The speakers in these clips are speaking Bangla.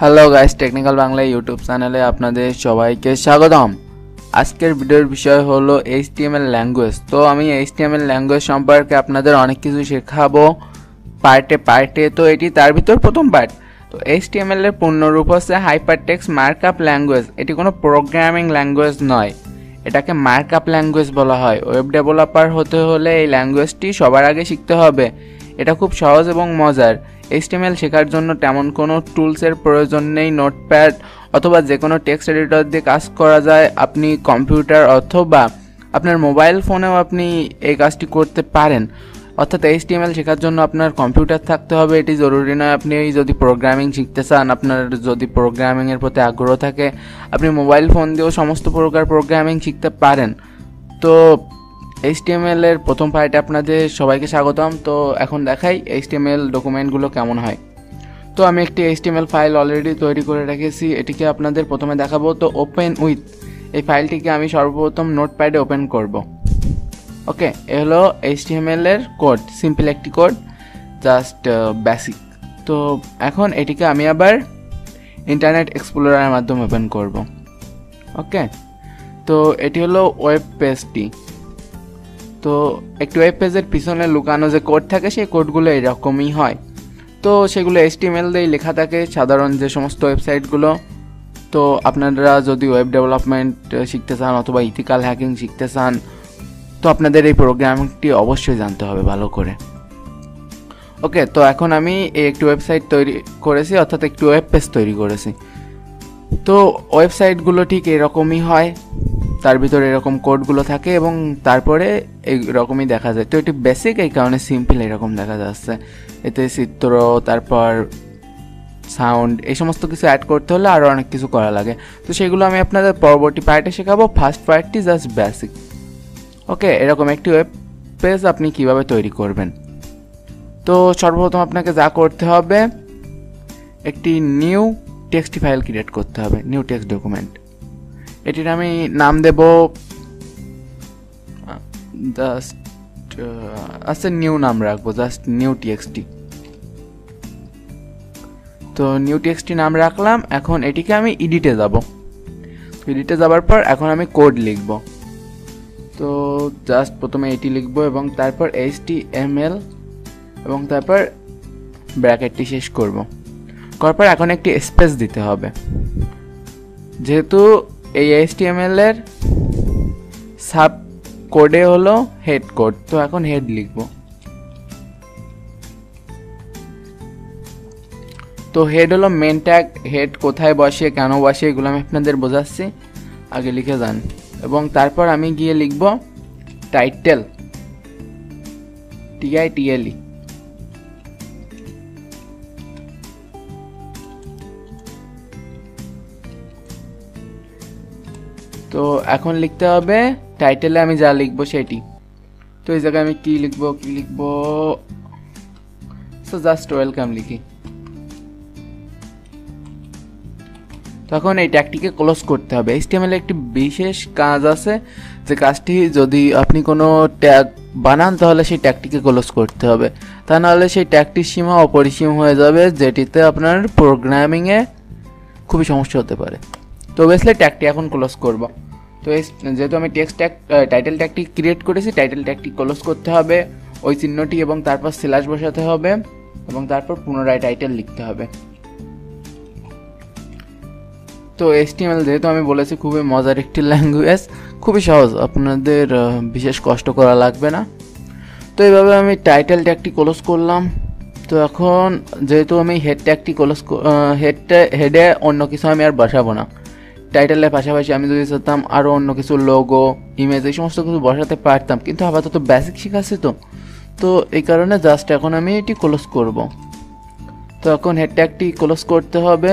Hello guys, technical Bangla YouTube চ্যানেলে আপনাদের সবাইকে স্বাগতম। আজকের ভিডিওর বিষয় হলো HTML ল্যাঙ্গুয়েজ। তো আমি HTML ল্যাঙ্গুয়েজ সম্পর্কে আপনাদের অনেক কিছু শেখাবো পার্টে পার্টে। তো এটি তার ভিতর প্রথম পার্ট। তো HTML এর পূর্ণরূপ হচ্ছে হাইপারটেক্সট মার্কআপ ল্যাঙ্গুয়েজ। এটি কোনো প্রোগ্রামিং ল্যাঙ্গুয়েজ নয়, এটাকে মার্কআপ ল্যাঙ্গুয়েজ বলা হয়। ওয়েব ডেভেলপার হতে হলে এই ল্যাঙ্গুয়েজটি সবার আগে শিখতে হবে। এটা খুব সহজ এবং মজার। HTML শেখার জন্য তেমন কোনো টুলসের প্রয়োজন নেই। নোটপ্যাড অথবা যে কোনো টেক্সট এডিটর দিয়ে কাজ করা যায়। আপনি কম্পিউটার অথবা আপনার মোবাইল ফোনেও আপনি এই কাজটি করতে পারেন। অর্থাৎ HTML শেখার জন্য আপনার কম্পিউটার থাকতে হবে, এটি জরুরি নয়। আপনি যদি প্রোগ্রামিং শিখতে চান, আপনার যদি প্রোগ্রামিংয়ের প্রতি আগ্রহ থাকে, আপনি মোবাইল ফোন দিয়েও সমস্ত প্রকার প্রোগ্রামিং শিখতে পারেন। তো HTML এর প্রথম পার্টে আপনাদের সবাইকে স্বাগতম। তো এখন দেখাই HTML ডকুমেন্টগুলো কেমন হয়। তো আমি একটি HTML ফাইল অলরেডি তৈরি করে রেখেছি, এটিকে আপনাদের প্রথমে দেখাবো। তো ওপেন উইথ এই ফাইলটিকে আমি সর্বপ্রথম নোটপ্যাডে ওপেন করব। ওকে, এ হলো HTML এর কোড, সিম্পল একটি কোড, জাস্ট বেসিক। তো এখন এটিকে আমি আবার ইন্টারনেট এক্সপ্লোরারের মাধ্যমে ওপেন করব। ওকে, তো এটি হলো ওয়েব পেজটি। তো একটি ওয়েব পেজের পিছনে লুকানো যে কোড থাকে সেই কোডগুলো এরকমই হয়। তো সেগুলো HTML দিয়েই লেখা থাকে, সাধারণ যে সমস্ত ওয়েবসাইটগুলো। তো আপনারা যদি ওয়েব ডেভেলপমেন্ট শিখতে চান অথবা ইথিক্যাল হ্যাকিং শিখতে চান, তো আপনাদের এই প্রোগ্রামিংটি অবশ্যই জানতে হবে ভালো করে। ওকে, তো এখন আমি একটি ওয়েবসাইট তৈরি করেছি, অর্থাৎ একটি ওয়েব পেজ তৈরি করেছি। তো ওয়েবসাইটগুলো ঠিক এরকমই হয়, তার ভিতরে এরকম কোডগুলো থাকে এবং তারপরে এইরকমই দেখা যায়। তো এটি বেসিক, এই কারণে সিম্পল এরকম দেখা যাচ্ছে। এতে চিত্র, তারপর সাউন্ড, এই সমস্ত কিছু অ্যাড করতে হলে আরও অনেক কিছু করা লাগে। তো সেগুলো আমি আপনাদের পরবর্তী পার্টে শেখাবো। ফার্স্ট পার্টটি জাস্ট বেসিক। ওকে, এরকম একটি ওয়েব পেজ আপনি কিভাবে তৈরি করবেন। তো সর্বপ্রথম আপনাকে যা করতে হবে, একটি নিউ টেক্সট ফাইল ক্রিয়েট করতে হবে, নিউ টেক্সট ডকুমেন্ট। এটির আমি নাম দেব জাস্ট আচ্ছা নিউ নাম রাখবো, জাস্ট নিউ টিএক্সটি। তো নিউ টিএক্সটি নাম রাখলাম। এখন এটিকে আমি এডিটে যাব। এডিটে যাবার পর এখন আমি কোড লিখব। তো জাস্ট প্রথমে এটি লিখব এবং তারপর HTML এবং তারপর ব্র্যাকেটটি শেষ করব। করার পর এখন একটি স্পেস দিতে হবে, যেহেতু এই HTML এর সাব কোডে হলো হেড কোড। তো এখন হেড লিখব। তো হেড হলো মেন ট্যাগ। হেড কোথায় বসে, কেন বসে, এগুলো আমি আপনাদের বোঝাচ্ছি, আগে লিখে যান। এবং তারপর আমি গিয়ে লিখব টাইটেল, TITLE। তো এখন লিখতে হবে টাইটেলে আমি যা লিখবো সেটি। তো এই জায়গায় আমি কি লিখবো সো জাস্ট ওয়েলকাম লিখি। তখন এই ট্যাগটিকে ক্লোজ করতে হবে। HTML একটি বিশেষ কাজ আছে, যে কাজটি যদি আপনি কোনো ট্যাগ বানান তাহলে সেই ট্যাগটিকে ক্লোজ করতে হবে, তা নাহলে সেই ট্যাগটির সীমা অপরিসীম হয়ে যাবে, যেটিতে আপনার প্রোগ্রামিংয়ে খুবই সমস্যা হতে পারে। তো অবভিয়াসলি ট্যাগটি এখন ক্লোজ করব। তো যেহেতু আমি টাইটেল ট্যাগটি ক্রিয়েট করেছি, টাইটেল ট্যাগটি ক্লোজ করতে হবে, ওই চিহ্নটি, এবং তারপর স্ল্যাশ বসাতে হবে এবং তারপর পুনরায় টাইটেল লিখতে হবে। তো HTML যেহেতু আমি বলেছি খুবই মজার একটি ল্যাঙ্গুয়েজ, খুবই সহজ, আপনাদের বিশেষ কষ্ট করা লাগবে না। তো এইভাবে আমি টাইটেল ট্যাগটি ক্লোজ করলাম। তো এখন যেহেতু আমি হেড ট্যাগটি ক্লোজ, হেডে অন্য কিছু আমি আর বসাবো না। টাইটেলের পাশাপাশি আমি যদি চাইতাম আরও অন্য কিছু লোগো, ইমেজ, এই সমস্ত কিছু বসাতে পারতাম, কিন্তু আপাতত বেসিক শিখাচ্ছি। তো এই কারণে জাস্ট এখন আমি এটি ক্লোজ করব। তো এখন হেড ট্যাগটি ক্লোজ করতে হবে।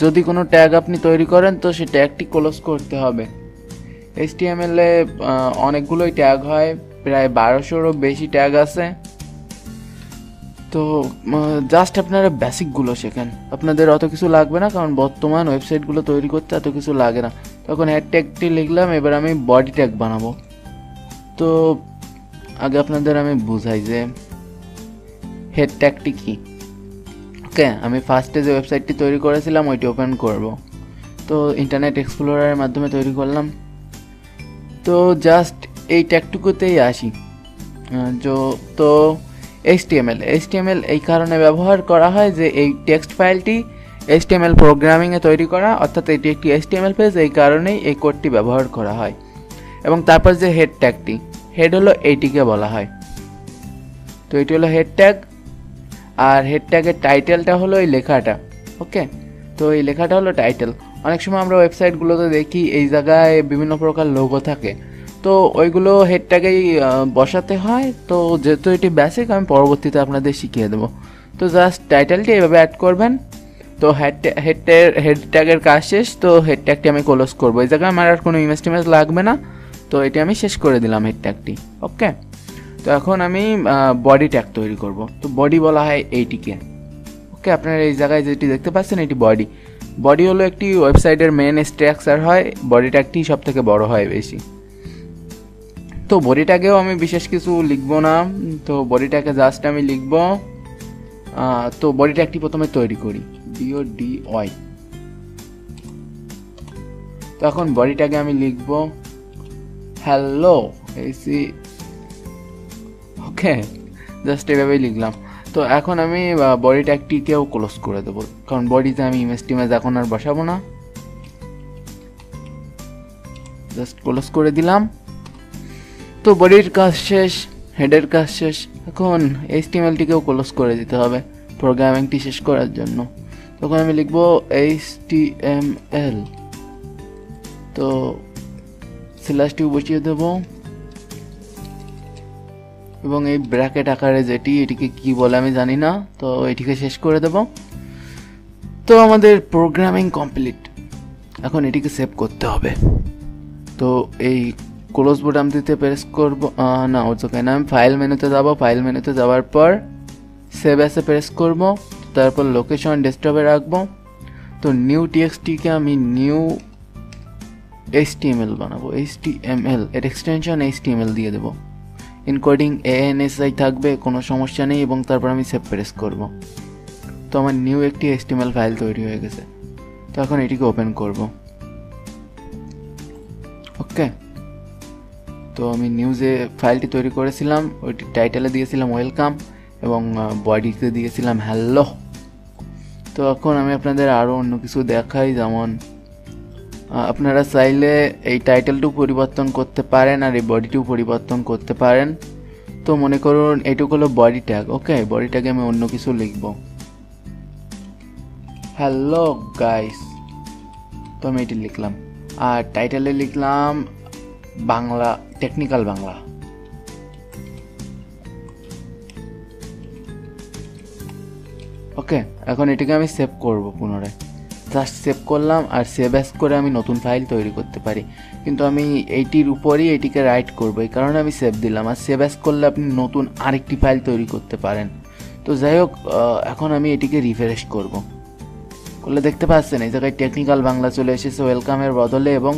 যদি কোনো ট্যাগ আপনি তৈরি করেন তো সেই ট্যাগটি ক্লোজ করতে হবে। HTML এ অনেকগুলোই ট্যাগ হয়, প্রায় 1200-এরও বেশি ট্যাগ আছে। তো জাস্ট আপনারা বেসিকগুলো শেখেন, আপনাদের অত কিছু লাগবে না, কারণ বর্তমান ওয়েবসাইটগুলো তৈরি করতে এত কিছু লাগে না। তখন হেড ট্যাগটি লিখলাম, এবার আমি বডি ট্যাগ বানাবো। তো আগে আপনাদের আমি বুঝাই যে হেড ট্যাগটি কি। ওকে, আমি ফার্স্টে যে ওয়েবসাইটটি তৈরি করেছিলাম ওইটি ওপেন করব। তো ইন্টারনেট এক্সপ্লোরারের মাধ্যমে তৈরি করলাম। তো জাস্ট এই ট্যাগটুকুতেই আসি। তো HTML এই কারণে ব্যবহার করা হয় যে এই টেক্সট ফাইলটি HTML প্রোগ্রামিংয়ে তৈরি করা, অর্থাৎ এটি একটি HTML পেজ, এই কারণেই এই কোডটি ব্যবহার করা হয়। এবং তারপর যে হেড ট্যাগটি, হেড হলো এইটিকে বলা হয়। তো এটি হলো হেড ট্যাগ, আর হেড ট্যাগের টাইটেলটা হলো এই লেখাটা। ওকে, তো এই লেখাটা হলো টাইটেল। অনেক সময় আমরা ওয়েবসাইটগুলোতে দেখি এই জায়গায় বিভিন্ন প্রকার লোগো থাকে, তো ওইগুলো হেড ট্যাগেই বসাতে হয়। তো যেহেতু এটি বেসিক, আমি পরবর্তীতে আপনাদের শিখিয়ে দেবো। তো জাস্ট টাইটেলটি এইভাবে অ্যাড করবেন। তো হেড ট্যাগের কাজ শেষ। তো হেড ট্যাগটি আমি ক্লোজ করবো। এই জায়গায় আমার আর কোনো ইমেজ টিমেজ লাগবে না, তো এটি আমি শেষ করে দিলাম হেড ট্যাগটি। ওকে, তো এখন আমি বডি ট্যাগ তৈরি করব। তো বডি বলা হয় এইটিকে। ওকে, আপনারা এই জায়গায় যেটি দেখতে পাচ্ছেন এটি বডি হলো একটি ওয়েবসাইটের মেন স্ট্রাকচার হয়, বডি ট্যাগটি সব থেকে বড় হয় বেশি। তো বডি ট্যাগেও আমি বিশেষ কিছু লিখবো না, তো বডি ট্যাগে জাস্ট আমি লিখব। তো বডি ট্যাগটি প্রথমে তৈরি করি, DODY। তো এখন বডি ট্যাগে আমি লিখব হ্যালো এসি। ওকে, জাস্ট এভাবেই লিখলাম। তো এখন আমি বডি ট্যাগটিকেও ক্লোজ করে দেবো, কারণ বডিতে আমি ইমেজ টিমেজ এখন আর বসাবো না। জাস্ট ক্লোজ করে দিলাম। তো বডির কাজ শেষ, হেডের কাজ শেষ। এখন HTML-টিকেও ক্লোজ করে দিতে হবে প্রোগ্রামিংটি শেষ করার জন্য। তখন আমি লিখব HTML। তো স্ল্যাশটিও বসিয়ে দেব, এবং এই ব্র্যাকেট আকারে যেটি, এটিকে কি বলে আমি জানি না, তো এটিকে শেষ করে দেব। তো আমাদের প্রোগ্রামিং কমপ্লিট। এখন এটিকে সেভ করতে হবে। তো এই ক্লোজ বোতামটিতে প্রেস করব, না ওর জায়গায় না, আমি ফাইল মেনুতে যাব। ফাইল মেনুতে যাওয়ার পর সেভ অ্যাসে প্রেস করব, তারপর লোকেশন ডেস্কটপে রাখবো। তো নিউ টিএক্সটিকে আমি নিউ HTML বানাবো, HTML এর এক্সটেনশন HTML দিয়ে দেবো। ইনকোডিং ANSI থাকবে, কোনো সমস্যা নেই। এবং তারপর আমি সেভ প্রেস করব। তো আমার নিউ একটি HTML ফাইল তৈরি হয়ে গেছে। তো এখন এটিকে ওপেন করব। ওকে, তো আমি নিউ যে ফাইলটি তৈরি করেছিলাম ওইটি টাইটেলে দিয়েছিলাম ওয়েলকাম, এবং বডিতে দিয়েছিলাম হ্যালো। তো এখন আমি আপনাদের আরও অন্য কিছু দেখাই, যেমন আপনারা চাইলে এই টাইটেলটিও পরিবর্তন করতে পারেন আর এই বডিটিও পরিবর্তন করতে পারেন। তো মনে করুন এইটুকু হলো বডি ট্যাগ। ওকে, বডি ট্যাগে আমি অন্য কিছু লিখব, হ্যালো গাইস। তো আমি এটি লিখলাম, আর টাইটেলে লিখলাম বাংলা, টেকনিক্যাল বাংলা। ওকে, এখন এটিকে আমি সেভ করব পুনরায়। জাস্ট সেভ করলাম, আর সেভ অ্যাস করে আমি নতুন ফাইল তৈরি করতে পারি। কিন্তু আমি এইটির উপরই এটিকে রাইট করব, এই কারণে আমি সেভ দিলাম। আর সেভ অ্যাস করলে আপনি নতুন আরেকটি ফাইল তৈরি করতে পারেন। তো যাই হোক, এখন আমি এটিকে রিফ্রেশ করব। করলে দেখতে পাচ্ছেন এই জায়গায় টেকনিক্যাল বাংলা চলে এসেছে ওয়েলকামের বদলে, এবং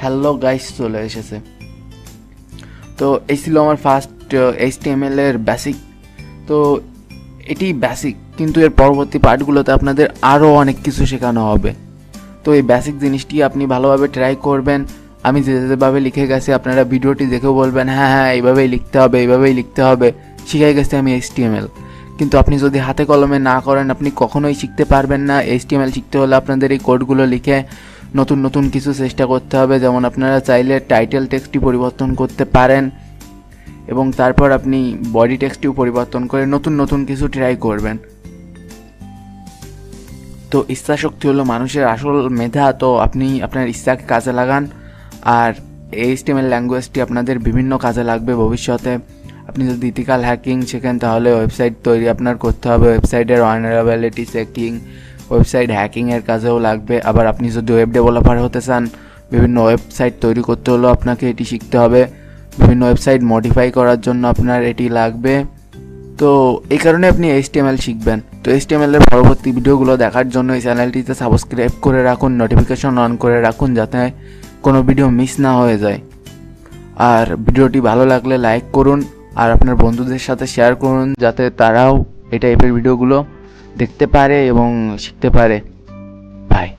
হ্যালো গাইস চলে এসেছে। তো এই ছিল আমার ফার্স্ট HTML এর বেসিক। তো এটি বেসিক, কিন্তু এর পরবর্তী পার্টগুলোতে আপনাদের আরও অনেক কিছু শেখানো হবে। তো এই বেসিক জিনিসটি আপনি ভালোভাবে ট্রাই করবেন। আমি যেভাবে লিখে গেছি আপনারা ভিডিওটি দেখেও বলবেন হ্যাঁ হ্যাঁ এইভাবেই লিখতে হবে, এইভাবেই লিখতে হবে, শিখে গেছি আমি HTML। কিন্তু আপনি যদি হাতে কলমে না করেন আপনি কখনোই শিখতে পারবেন না। HTML শিখতে হলে আপনাদের এই কোডগুলো লিখে নতুন নতুন কিছু চেষ্টা করতে হবে। যেমন আপনারা চাইলে টাইটেল টেক্সটটি পরিবর্তন করতে পারেন, এবং তারপর আপনি বডি টেক্সটটিও পরিবর্তন করে নতুন নতুন কিছু ট্রাই করবেন। তো ইচ্ছাশক্তি হলো মানুষের আসল মেধা। তো আপনি আপনার ইচ্ছাকে কাজে লাগান, আর HTML ল্যাঙ্গুয়েজটি আপনাদের বিভিন্ন কাজে লাগবে ভবিষ্যতে। আপনি যদি ইথিক্যাল হ্যাকিং শেখেন তাহলে ওয়েবসাইট তৈরি আপনার করতে হবে, ওয়েবসাইটের ভালনারেবিলিটি চেকিং, ওয়েবসাইট হ্যাকিংয়ের কাজেও লাগবে। আবার আপনি যদি ওয়েব ডেভেলপার হতে চান, বিভিন্ন ওয়েবসাইট তৈরি করতে হলেও আপনাকে এটি শিখতে হবে। বিভিন্ন ওয়েবসাইট মডিফাই করার জন্য আপনার এটি লাগবে। তো এই কারণে আপনি HTML শিখবেন। তো HTML এর পরবর্তী ভিডিওগুলো দেখার জন্য এই চ্যানেলটিতে সাবস্ক্রাইব করে রাখুন, নোটিফিকেশন অন করে রাখুন, যাতে কোনো ভিডিও মিস না হয়ে যায়। আর ভিডিওটি ভালো লাগলে লাইক করুন, আর আপনার বন্ধুদের সাথে শেয়ার করুন, যাতে তারাও এই টাইপের ভিডিওগুলো দেখতে পারে এবং শিখতে পারে। বাই।